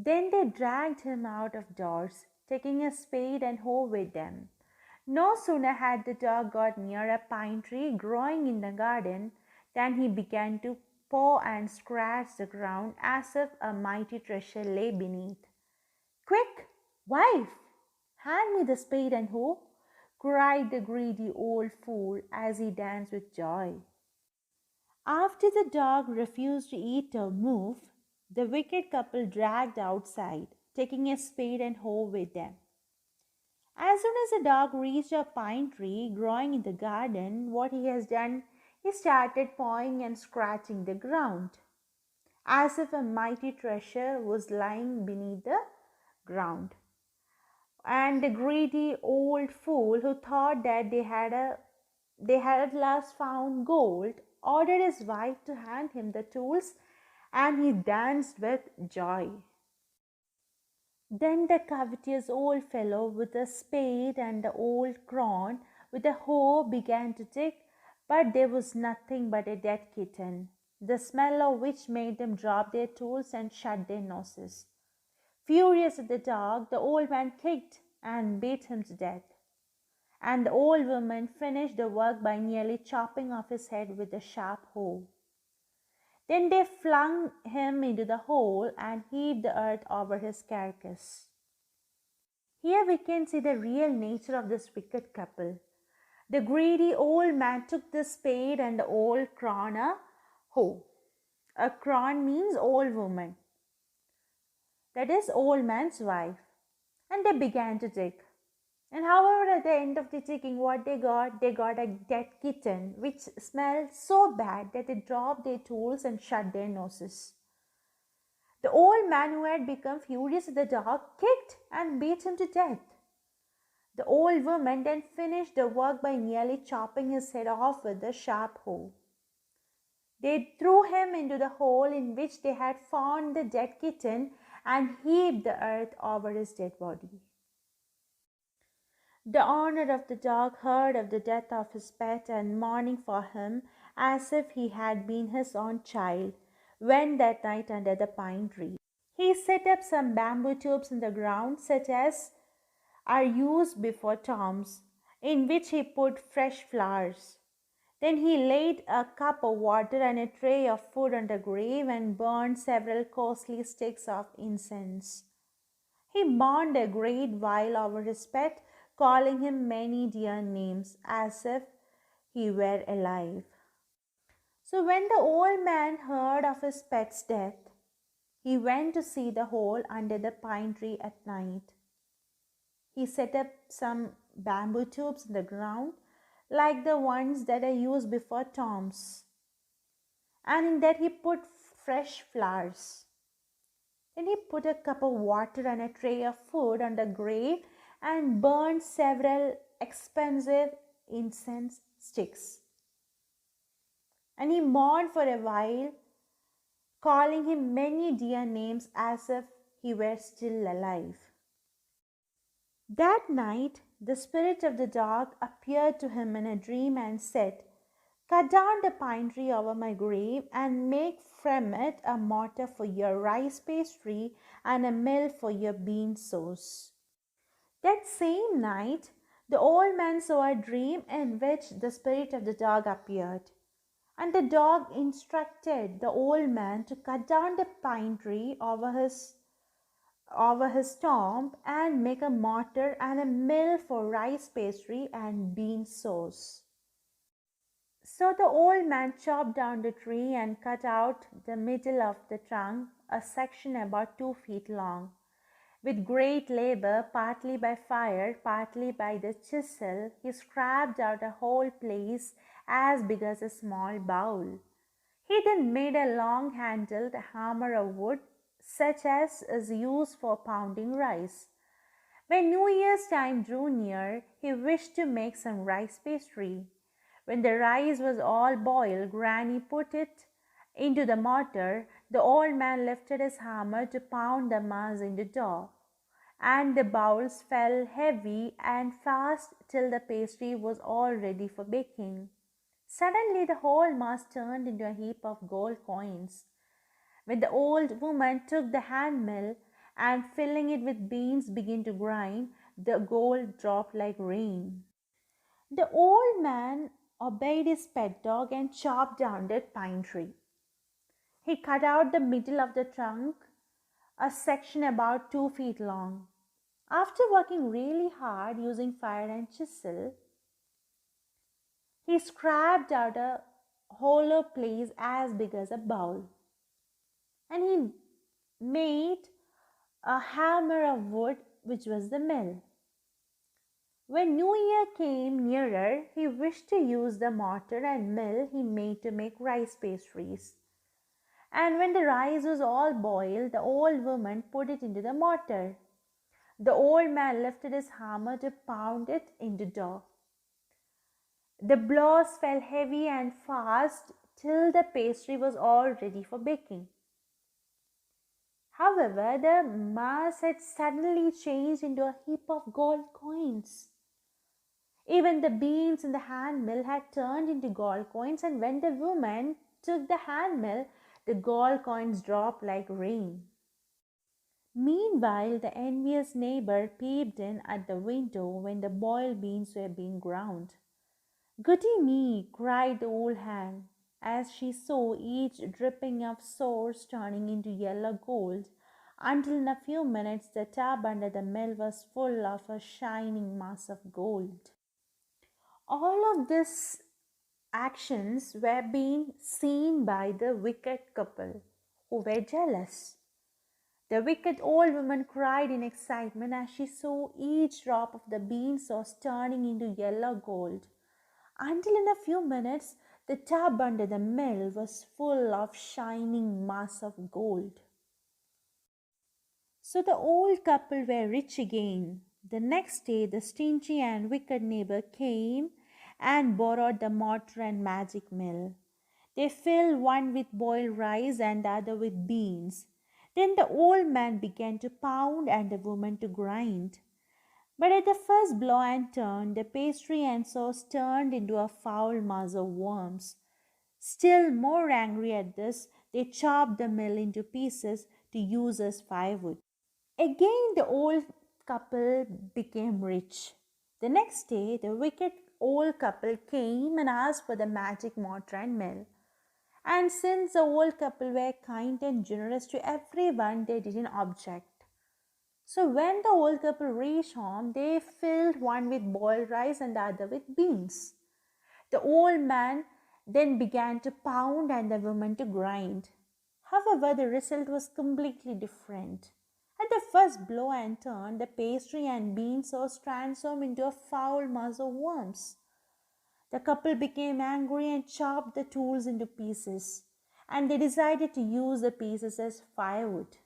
Then they dragged him out of doors, taking a spade and hoe with them. No sooner had the dog got near a pine tree growing in the garden than he began to paw and scratch the ground as if a mighty treasure lay beneath. "Quick, wife, hand me the spade and hoe," cried the greedy old fool as he danced with joy. After the dog refused to eat or move, the wicked couple dragged outside, taking a spade and hoe with them. As soon as the dog reached a pine tree growing in the garden, what he has done, he started pawing and scratching the ground, as if a mighty treasure was lying beneath the ground. And the greedy old fool, who thought that they had at last found gold, ordered his wife to hand him the tools, and he danced with joy. Then the covetous old fellow with the spade and the old crone with the hoe began to dig, but there was nothing but a dead kitten, the smell of which made them drop their tools and shut their noses. Furious at the dog, the old man kicked and beat him to death, and the old woman finished the work by nearly chopping off his head with a sharp hoe. Then they flung him into the hole and heaped the earth over his carcass. Here we can see the real nature of this wicked couple. The greedy old man took the spade and the old crone a hoe. A crone means old woman, that is, old man's wife, and they began to dig. And however, at the end of the digging, what they got a dead kitten which smelled so bad that they dropped their tools and shut their noses. The old man, who had become furious at the dog, kicked and beat him to death. The old woman then finished the work by nearly chopping his head off with a sharp hoe. They threw him into the hole in which they had found the dead kitten and heaped the earth over his dead body. The owner of the dog heard of the death of his pet and, mourning for him as if he had been his own child, went that night under the pine tree. He set up some bamboo tubes in the ground, such as are used before tombs, in which he put fresh flowers. Then he laid a cup of water and a tray of food on the grave and burned several costly sticks of incense. He mourned a great while over his pet, calling him many dear names as if he were alive. So when the old man heard of his pet's death, he went to see the hole under the pine tree at night. He set up some bamboo tubes in the ground, like the ones that are used before tombs, and in that he put fresh flowers. Then he put a cup of water and a tray of food on the grave and burned several expensive incense sticks. And he mourned for a while, calling him many dear names as if he were still alive. That night, the spirit of the dog appeared to him in a dream and said, "Cut down the pine tree over my grave and make from it a mortar for your rice pastry and a mill for your bean sauce." That same night, the old man saw a dream in which the spirit of the dog appeared, and the dog instructed the old man to cut down the pine tree over his tomb and make a mortar and a mill for rice pastry and bean sauce. So the old man chopped down the tree and cut out the middle of the trunk, a section about 2 feet long. With great labor, partly by fire, partly by the chisel, he scraped out a whole place as big as a small bowl. He then made a long-handled hammer of wood, such as is used for pounding rice. When New Year's time drew near, he wished to make some rice pastry. When the rice was all boiled, Granny put it into the mortar. The old man lifted his hammer to pound the mass into dough, and the bowls fell heavy and fast till the pastry was all ready for baking. Suddenly the whole mass turned into a heap of gold coins. When the old woman took the hand mill and filling it with beans began to grind. The gold dropped like rain. The old man obeyed his pet dog and chopped down the pine tree. He cut out the middle of the trunk, a section about 2 feet long. After working really hard using fire and chisel, he scraped out a hollow place as big as a bowl. And he made a hammer of wood, which was the mill. When New Year came nearer, he wished to use the mortar and mill he made to make rice pastries. And when the rice was all boiled, the old woman put it into the mortar. The old man lifted his hammer to pound it into dough. The blows fell heavy and fast till the pastry was all ready for baking. However, the mass had suddenly changed into a heap of gold coins. Even the beans in the hand mill had turned into gold coins, and when the woman took the hand mill, the gold coins dropped like rain. Meanwhile, the envious neighbor peeped in at the window when the boiled beans were being ground. "Goody me!" cried the old hag, as she saw each dripping of source turning into yellow gold, until in a few minutes the tub under the mill was full of a shining mass of gold. All of these actions were being seen by the wicked couple, who were jealous. The wicked old woman cried in excitement as she saw each drop of the bean sauce turning into yellow gold, until in a few minutes the tub under the mill was full of shining mass of gold. So the old couple were rich again. The next day the stingy and wicked neighbor came and borrowed the mortar and magic mill. They filled one with boiled rice and the other with beans. Then the old man began to pound and the woman to grind. But at the first blow and turn, the pastry and sauce turned into a foul mass of worms. Still more angry at this, they chopped the mill into pieces to use as firewood. Again, the old couple became rich. The next day, the wicked old couple came and asked for the magic mortar and mill. And since the old couple were kind and generous to everyone, they didn't object. So when the old couple reached home, they filled one with boiled rice and the other with beans. The old man then began to pound and the woman to grind. However, the result was completely different. At the first blow and turn, the pastry and bean sauce transformed into a foul mass of worms. The couple became angry and chopped the tools into pieces, and they decided to use the pieces as firewood.